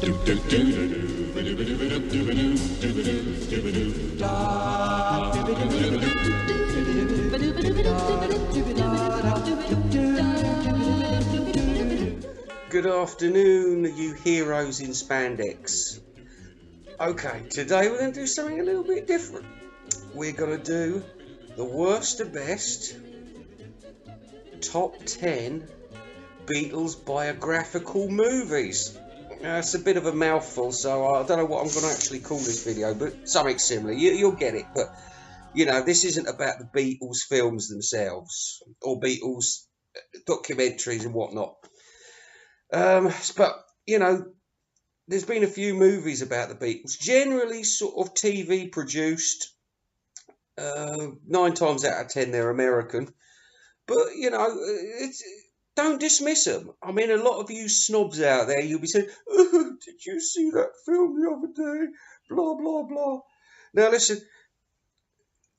Good afternoon, you heroes in spandex. Okay, today we're going to do something a little bit different. We're going to do the worst to best top 10 Beatles biographical movies. It's a bit of a mouthful, so I don't know what I'm going to actually call this video, but something similar. You'll get it. But, you know, this isn't about the Beatles films themselves or Beatles documentaries and whatnot. But, you know, there's been a few movies about the Beatles, generally sort of TV produced. 9 times out of 10 they're American. But, you know, don't dismiss them. I mean, a lot of you snobs out there, you'll be saying, oh, did you see that film the other day? Blah, blah, blah. Now, listen,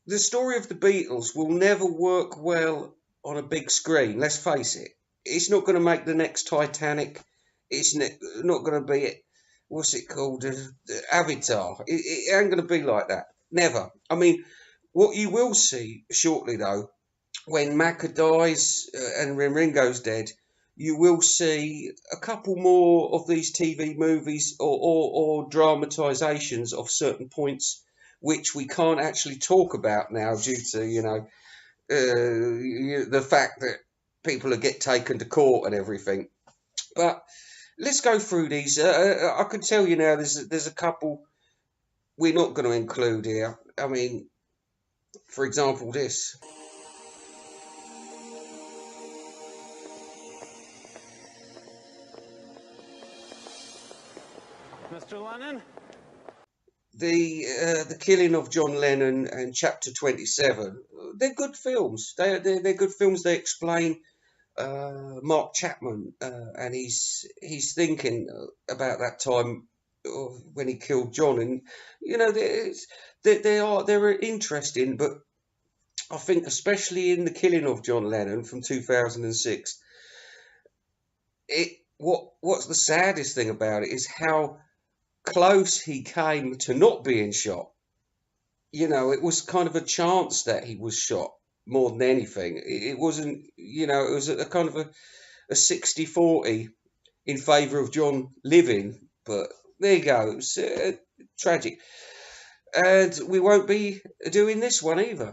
the story of the Beatles will never work well on a big screen, let's face it. It's not going to make the next Titanic. It's not going to be, what's it called, Avatar. It ain't going to be like that. Never. I mean, what you will see shortly, though, when Macca dies and when Ringo's dead, you will see a couple more of these TV movies or dramatisations of certain points which we can't actually talk about now due to, you know, the fact that people get taken to court and everything. But let's go through these. I can tell you now there's a couple we're not going to include here. I mean, for example, this. Mr. Lennon? The killing of John Lennon and Chapter 27. They're good films. They're good films. They explain Mark Chapman and his thinking about that time when he killed John, and you know they're interesting. But I think especially in the killing of John Lennon from 2006, what's the saddest thing about it is how close he came to not being shot. You know, it was kind of a chance that he was shot more than anything. It wasn't, you know, it was a kind of a 60-40 in favour of John living. But there you go. It was tragic. And we won't be doing this one either.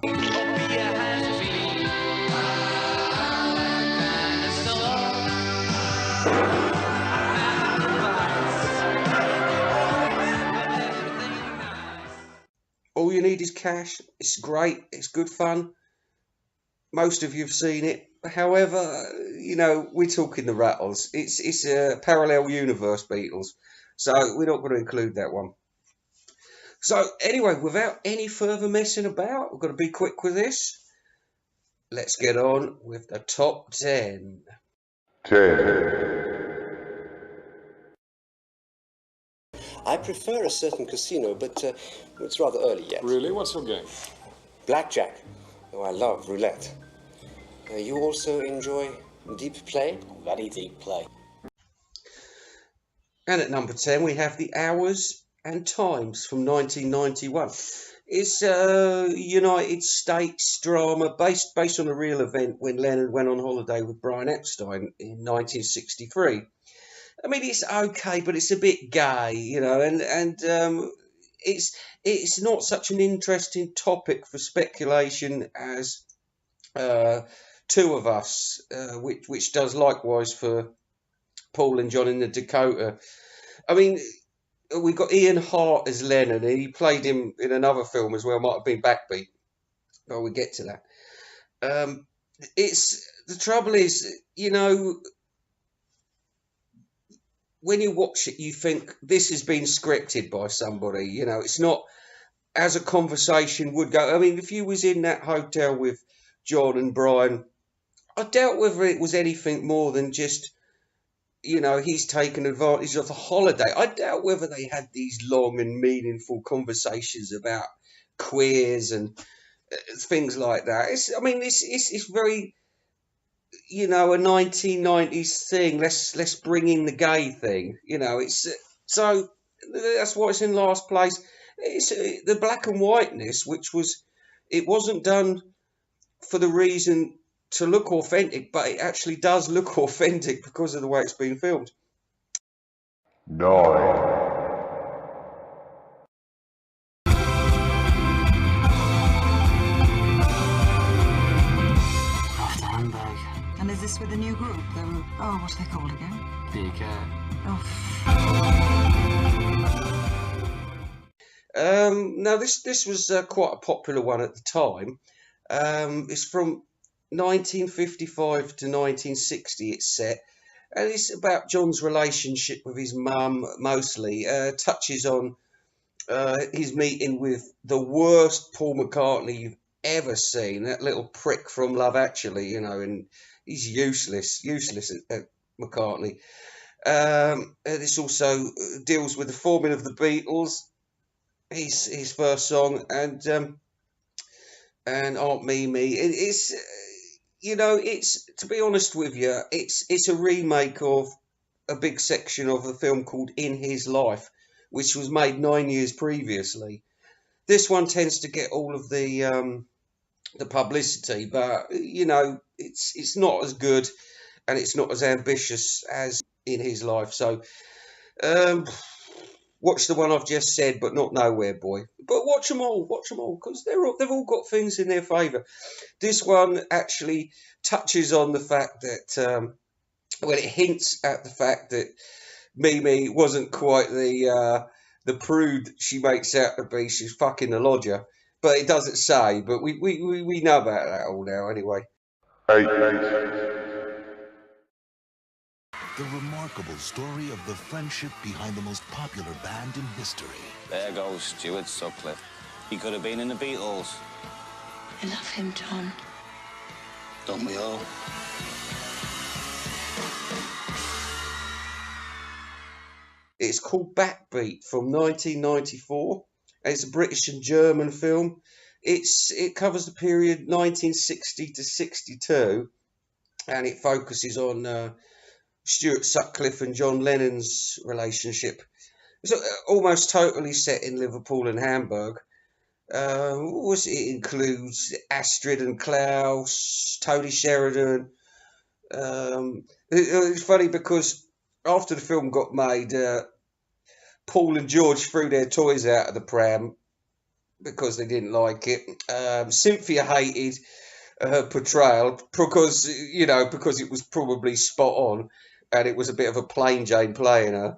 All you need is cash. It's great. It's good fun. Most of you have seen it. However, you know, we're talking the Rattles. It's a parallel universe Beatles. So we're not going to include that one. So anyway, without any further messing about, we've got to be quick with this. Let's get on with the top 10. 10. I prefer a certain casino, but it's rather early yet. Really? What's your game? Blackjack. Oh, I love roulette. You also enjoy deep play? Very deep play. And at number 10, we have The Hours and Times from 1991. It's a United States drama based on a real event when Lennon went on holiday with Brian Epstein in 1963. I mean, it's okay, but it's a bit gay, you know, and it's not such an interesting topic for speculation as Two of Us, which does likewise for Paul and John in the Dakota. I mean, we got Ian Hart as Lennon, and he played him in another film as well. Might have been Backbeat, but we'll get to that. The trouble is, you know, when you watch it, you think this has been scripted by somebody. You know, it's not as a conversation would go. I mean, if you was in that hotel with John and Brian, I doubt whether it was anything more than just, you know, he's taken advantage of the holiday. I doubt whether they had these long and meaningful conversations about queers and things like that. It's very, you know, a 1990s thing. Let's bring in the gay thing. You know, it's So that's why it's in last place. It's the black and whiteness, it wasn't done for the reason to look authentic, but it actually does look authentic because of the way it's been filmed. 9. After Hamburg. And is this with the new group? What are they called again? Big, Oh. Now this was quite a popular one at the time. It's from 1955 to 1960. It's set, and it's about John's relationship with his mum mostly. Touches on his meeting with the worst Paul McCartney you've ever seen. That little prick from Love Actually, and he's useless at McCartney. This also deals with the forming of the Beatles. His first song, and Aunt Mimi. It's to be honest with you, it's a remake of a big section of a film called In His Life, which was made 9 years previously. This one tends to get all of the publicity, but it's not as good and it's not as ambitious as In His Life. So watch the one I've just said, but not Nowhere Boy. But watch them all, because they've all got things in their favour. This one actually touches on the fact that, it hints at the fact that Mimi wasn't quite the prude she makes out to be. She's fucking the lodger, but it doesn't say. But we know about that all now anyway. 8. The remarkable story of the friendship behind the most popular band in history. There goes Stuart Sutcliffe. He could have been in the Beatles. I love him, John. Don't we all? It's called Backbeat from 1994. It's a British and German film. It covers the period 1960 to 62, and it focuses on Stuart Sutcliffe and John Lennon's relationship. It's almost totally set in Liverpool and Hamburg. It includes Astrid and Klaus, Tony Sheridan. It's funny because after the film got made, Paul and George threw their toys out of the pram because they didn't like it. Cynthia hated her portrayal because it was probably spot on. And it was a bit of a plain Jane playing her.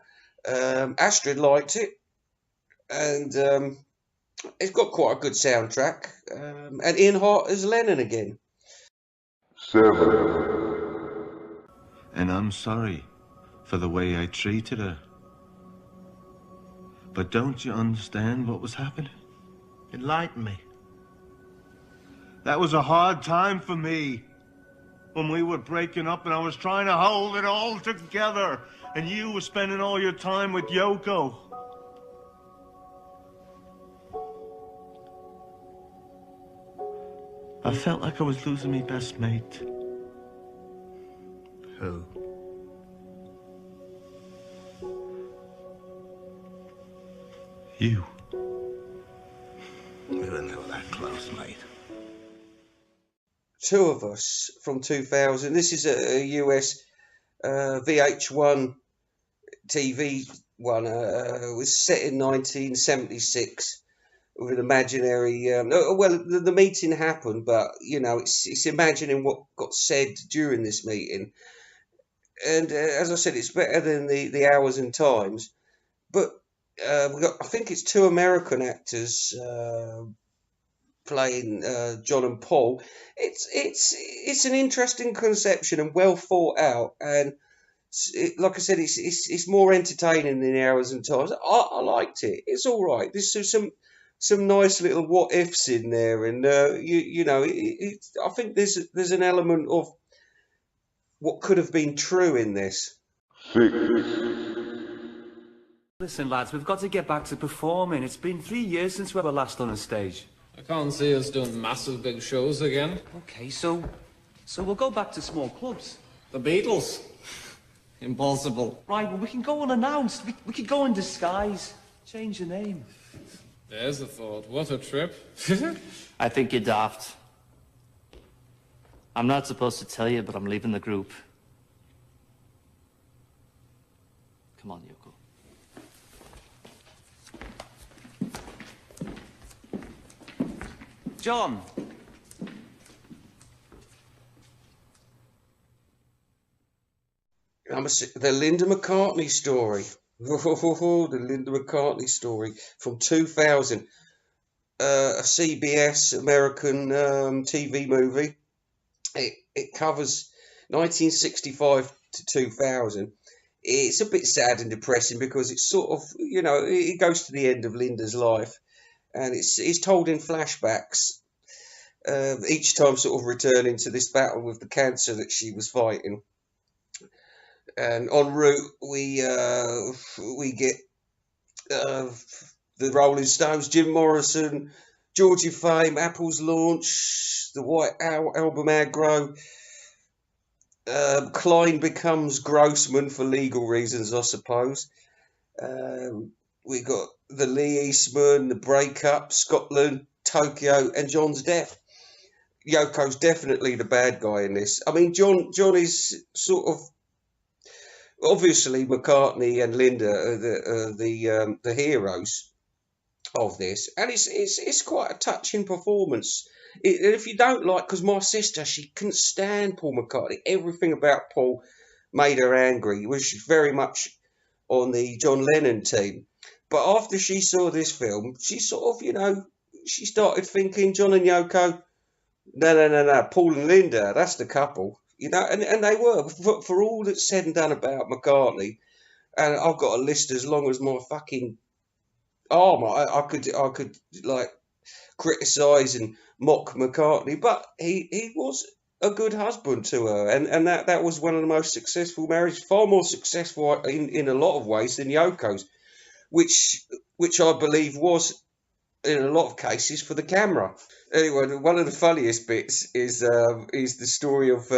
Astrid liked it, and it's got quite a good soundtrack. And Ian Hart as Lennon again. 7. And I'm sorry for the way I treated her. But don't you understand what was happening? Enlighten me. That was a hard time for me. When we were breaking up and I was trying to hold it all together, and you were spending all your time with Yoko. I felt like I was losing my best mate. Who? You. We were never that close, mate. Two of Us from 2000. This is a US VH1 TV one. It was set in 1976 with an imaginary. The meeting happened, but it's imagining what got said during this meeting. And as I said, it's better than the Hours and Times. But I think it's two American actors playing John and Paul. It's an interesting conception and well thought out, and like I said, it's more entertaining than Hours and Times. I liked it. It's all right. There's some nice little what ifs in there, and I think there's an element of what could have been true in this. 6. Listen, lads, we've got to get back to performing. It's been 3 years since we were last on a stage. I can't see us doing massive big shows again. Okay, so we'll go back to small clubs. The Beatles. Impossible. Right, well, we can go unannounced. We could go in disguise. Change the name. There's a thought. What a trip. I think you're daft. I'm not supposed to tell you, but I'm leaving the group. Come on, Yoko. John! The Linda McCartney story. The Linda McCartney story from 2000. A CBS American TV movie. It covers 1965 to 2000. It's a bit sad and depressing because it's sort of, you know, it goes to the end of Linda's life, and it's told in flashbacks, each time sort of returning to this battle with the cancer that she was fighting. And en route, we get the Rolling Stones, Jim Morrison, Georgie Fame, Apple's launch, the White Album aggro. Klein becomes Grossman for legal reasons, I suppose. We got the Lee Eastman, the breakup, Scotland, Tokyo, and John's death. Yoko's definitely the bad guy in this. I mean, John is sort of, obviously McCartney and Linda are the heroes of this, and it's quite a touching performance. If you don't like, because my sister, she couldn't stand Paul McCartney. Everything about Paul made her angry. Was very much on the John Lennon team. But after she saw this film, she sort of, you know, she started thinking John and Yoko, no, Paul and Linda, that's the couple. You know, and they were, for all that's said and done about McCartney, and I've got a list as long as my fucking arm. I could like criticise and mock McCartney, but he was a good husband to her, and that was one of the most successful marriages, far more successful in a lot of ways than Yoko's, which I believe was in a lot of cases for the camera. Anyway, one of the funniest bits is the story of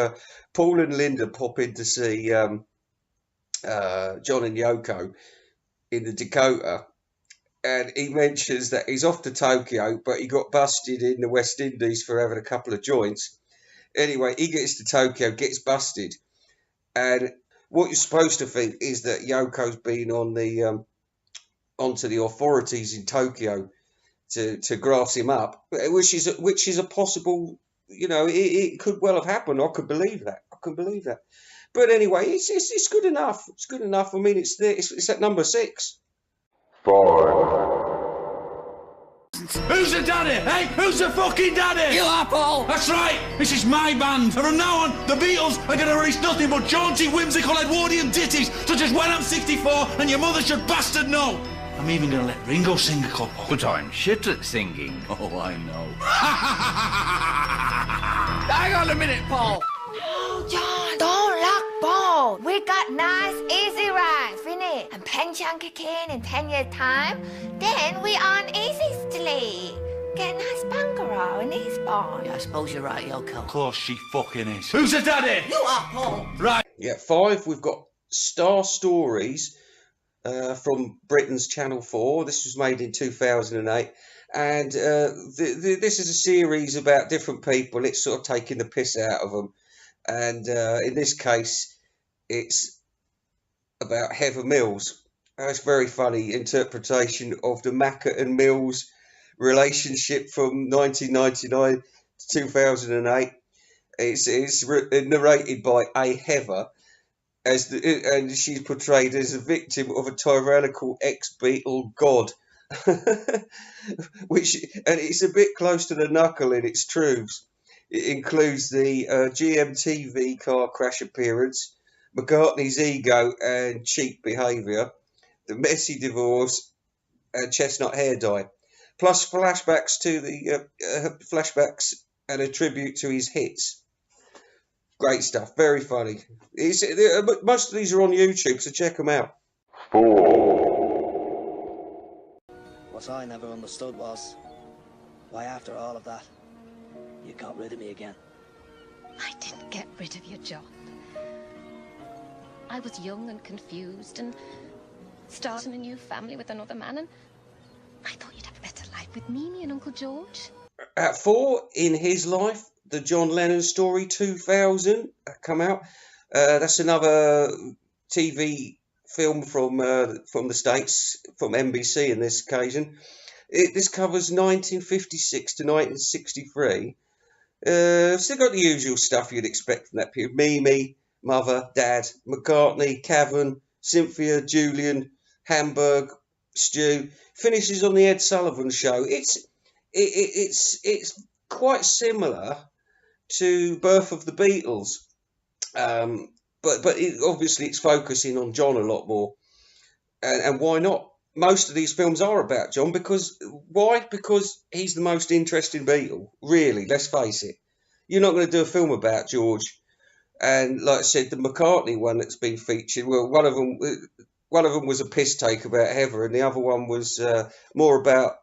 Paul and Linda pop in to see John and Yoko in the Dakota, and he mentions that he's off to Tokyo, but he got busted in the West Indies for having a couple of joints. Anyway, he gets to Tokyo, gets busted, and what you're supposed to think is that Yoko's been on the onto the authorities in Tokyo to grass him up, which is a possible, you know, it could well have happened. I could believe that. But anyway, it's good enough. It's good enough. I mean, it's there. It's at number 6. 5. Who's the daddy? Hey, who's the fucking daddy? You are, Paul. That's right. This is my band. And from now on, the Beatles are going to release nothing but jaunty, whimsical Edwardian ditties, such as When I'm 64 and Your Mother Should Bastard Know. I'm even going to let Ringo sing a couple. But I'm shit at singing. Oh, I know. Hang on a minute, Paul. Oh, John, don't lock Paul. We got nice, easy rides, finish, and pension kick in 10 years' time. Then we on Easy Street. Get a nice bungalow in Eastbourne. Yeah, I suppose you're right, Yoko. Of course she fucking is. Who's the daddy? You are, Paul. Right. Yeah, 5. We've got Star Stories from Britain's Channel 4. This was made in 2008. And this is a series about different people. It's sort of taking the piss out of them. And in this case, it's about Heather Mills. It's a very funny interpretation of the Macca and Mills relationship from 1999 to 2008. It's narrated by A. Heather, and she's portrayed as a victim of a tyrannical ex-Beatle god. And it's a bit close to the knuckle in its truths. It includes the GMTV car crash appearance, McCartney's ego and cheap behaviour, the messy divorce, and chestnut hair dye, plus flashbacks to the flashbacks and a tribute to his hits. Great stuff, very funny. Most of these are on YouTube, so check them out. 4. What I never understood was why, after all of that, you got rid of me again. I didn't get rid of you, John. I was young and confused and starting a new family with another man, and I thought you'd have a better life with Mimi and Uncle George. At 4, In His Life, the John Lennon Story 2000 come out. That's another TV film from the States, from NBC in this occasion. This covers 1956 to 1963. Still got the usual stuff you'd expect from that period. Mimi, Mother, Dad, McCartney, Cavan, Cynthia, Julian, Hamburg, Stu. Finishes on the Ed Sullivan Show. It's quite similar to Birth of the Beatles, but obviously it's focusing on John a lot more. And why not? Most of these films are about John. Because he's the most interesting Beatle, really, let's face it. You're not going to do a film about George. And like I said, the McCartney one that's been featured, well, one of them was a piss take about Heather, and the other one was more about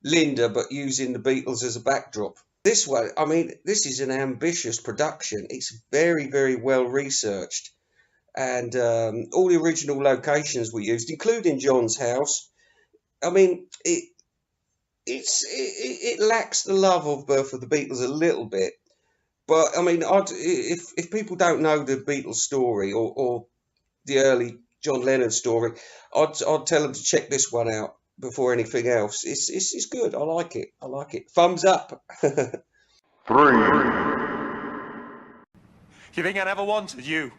Linda, but using the Beatles as a backdrop. This one, I mean, this is an ambitious production. It's very, very well researched. And all the original locations were used, including John's house. I mean, it lacks the love of Birth of the Beatles a little bit, but I mean, if people don't know the Beatles story or the early John Lennon story, I'd tell them to check this one out before anything else. It's good. I like it. Thumbs up. 3. You think I never wanted you?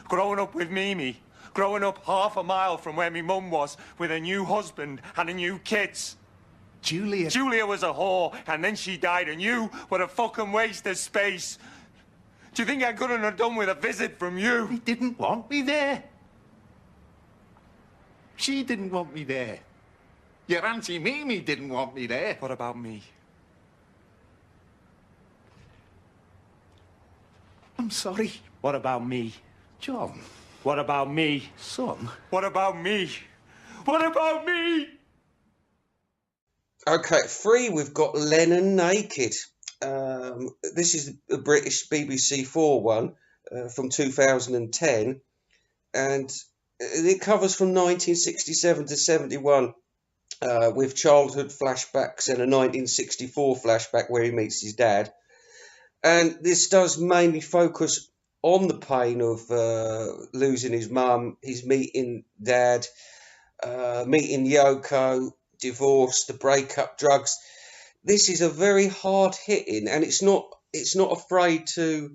Growing up with Mimi, growing up half a mile from where my mum was, with a new husband and a new kids. Julia was a whore, and then she died, and you were a fucking waste of space. Do you think I couldn't have done with a visit from you? He didn't want me there. She didn't want me there. Your Auntie Mimi didn't want me there. What about me? I'm sorry. What about me? John. What about me? Son. What about me? What about me? Okay, 3, we've got Lennon Naked. This is a British BBC4 one from 2010, and it covers from 1967 to 71 with childhood flashbacks and a 1964 flashback where he meets his dad. And this does mainly focus on the pain of losing his mum, his meeting dad, meeting Yoko, divorce, the breakup, drugs. This is a very hard hitting, and it's not afraid to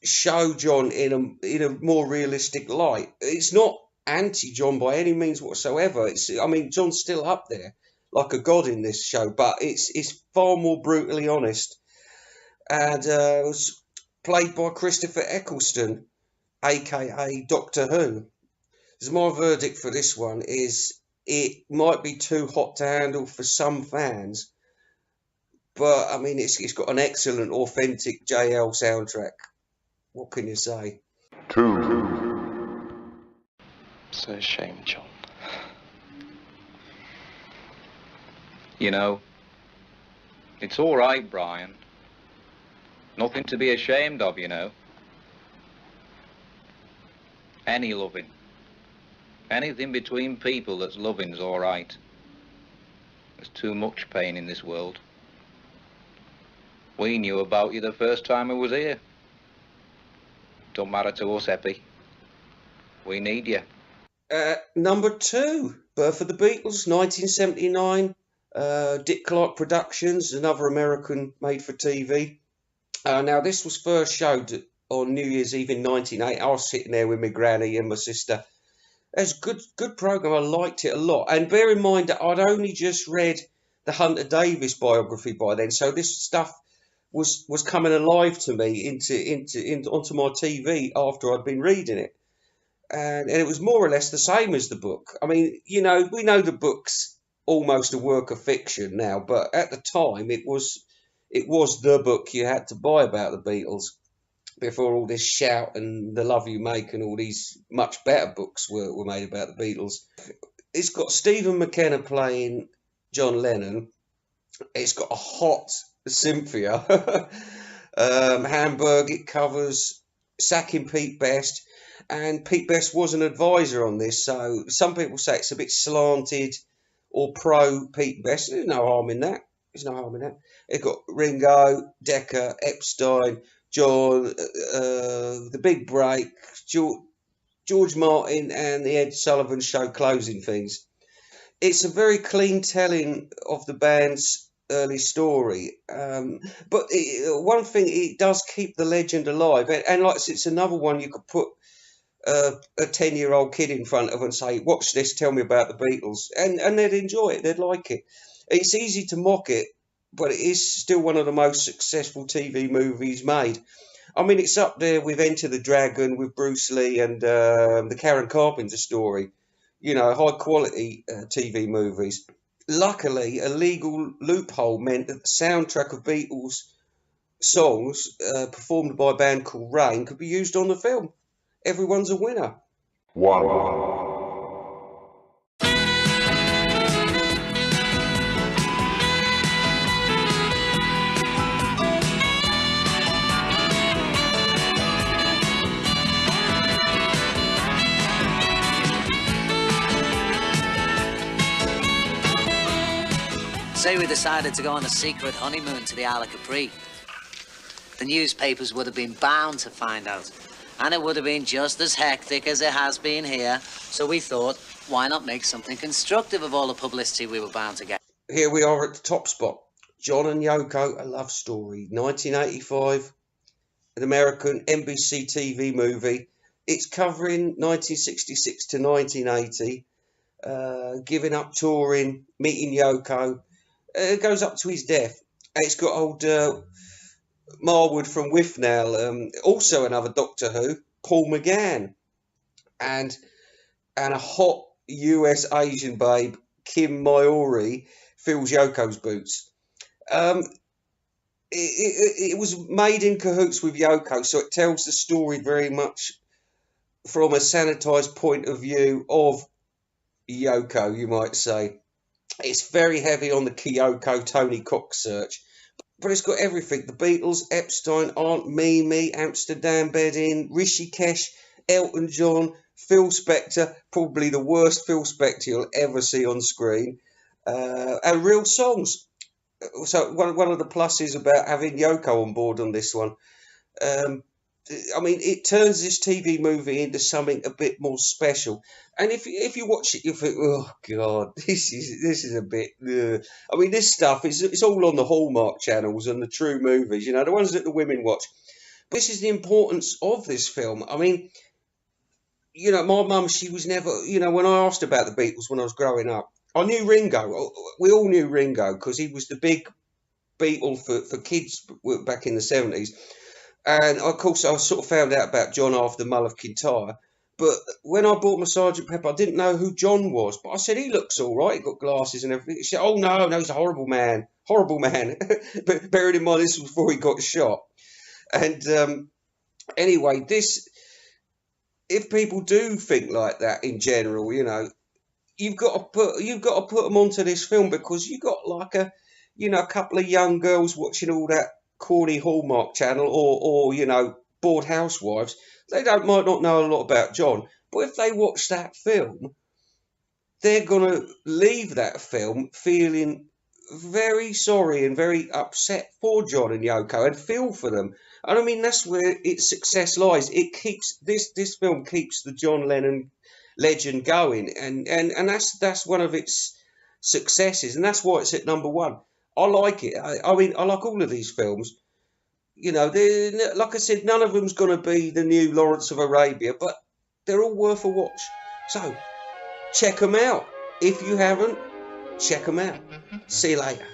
show John in a more realistic light. It's not anti-John by any means whatsoever. I mean, John's still up there like a god in this show, but it's far more brutally honest. And it was played by Christopher Eccleston, aka Doctor Who. So my verdict for this one is it might be too hot to handle for some fans, but I mean it's got an excellent, authentic JL soundtrack. What can you say? 2. So a shame, John. You know, it's all right, Brian. Nothing to be ashamed of, you know. Any loving. Anything between people that's loving's all right. There's too much pain in this world. We knew about you the first time we was here. Don't matter to us, Eppie. We need you. Number 2, Birth of the Beatles, 1979. Dick Clark Productions, another American made-for-TV. Now, this was first showed on New Year's Eve in 1980. I was sitting there with my granny and my sister. It's a good program. I liked it a lot. And bear in mind that I'd only just read the Hunter Davis biography by then, so this stuff was coming alive to me onto my TV after I'd been reading it. And it was more or less the same as the book. I mean, you know, we know the book's almost a work of fiction now, but at the time it was the book you had to buy about the Beatles before all this shout and The Love You Make and all these much better books were made about the Beatles. It's got Stephen McKenna playing John Lennon. It's got a hot Cynthia. Hamburg, it covers sacking Pete Best, and Pete Best was an advisor on this, so some people say it's a bit slanted or pro Pete Best. There's no harm in that. There's no harm in that. It got Ringo, Decca, Epstein, John, The Big Break, George Martin, and the Ed Sullivan Show closing things. It's a very clean telling of the band's early story, but one thing, it does keep the legend alive, and like it's another one you could put a 10-year-old kid in front of and say, watch this, tell me about the Beatles, and they'd enjoy it, they'd like it. It's easy to mock it, but it is still one of the most successful TV movies made. I mean, it's up there with Enter the Dragon, with Bruce Lee, and the Karen Carpenter story. You know, high quality TV movies. Luckily, a legal loophole meant that the soundtrack of Beatles songs performed by a band called Rain could be used on the film. Everyone's a winner. 1. Say we decided to go on a secret honeymoon to the Isle of Capri. The newspapers would have been bound to find out. And it would have been just as hectic as it has been here. So we thought, why not make something constructive of all the publicity we were bound to get? Here we are at the top spot. John and Yoko, A Love Story, 1985, an American NBC TV movie. It's covering 1966 to 1980, giving up touring, meeting Yoko. It goes up to his death. It's got old Marwood from Withnail, also another Doctor Who, Paul McGann, and a hot US Asian babe, Kim Maori, fills Yoko's boots. It was made in cahoots with Yoko, so it tells the story very much from a sanitised point of view of Yoko, you might say. It's very heavy on the Kyoko Tony Cox search, but it's got everything. The Beatles, Epstein, Aunt Mimi, Amsterdam Bedding, Rishikesh, Elton John, Phil Spector, probably the worst Phil Spector you'll ever see on screen, and real songs. So one of the pluses about having Yoko on board on this one, I mean, it turns this TV movie into something a bit more special. And if you watch it, you think, oh God, this is a bit. I mean, this stuff it's all on the Hallmark channels and the True Movies, you know, the ones that the women watch. But this is the importance of this film. I mean, you know, my mum, she was never, you know, when I asked about the Beatles when I was growing up, I knew Ringo. We all knew Ringo because he was the big Beatle for kids back in the 70s. And, of course, I sort of found out about John after Mull of Kintyre. But when I bought my Sergeant Pepper, I didn't know who John was. But I said, he looks all right. He got glasses and everything. She said, oh, no, he's a horrible man. Horrible man. But bearing in mind, this was before he got shot. And anyway, if people do think like that in general, you know, you've got to put them onto this film, because you got like a couple of young girls watching all that corny Hallmark channel, or you know, bored housewives. They might not know a lot about John, but if they watch that film, they're gonna leave that film feeling very sorry and very upset for John and Yoko, and feel for them. And I mean, that's where its success lies. It keeps this film keeps the John Lennon legend going, and that's one of its successes, and that's why it's at number one. I like it. I mean, I like all of these films. You know, like I said, none of them's going to be the new Lawrence of Arabia, but they're all worth a watch. So, check them out. If you haven't, check them out. See you later.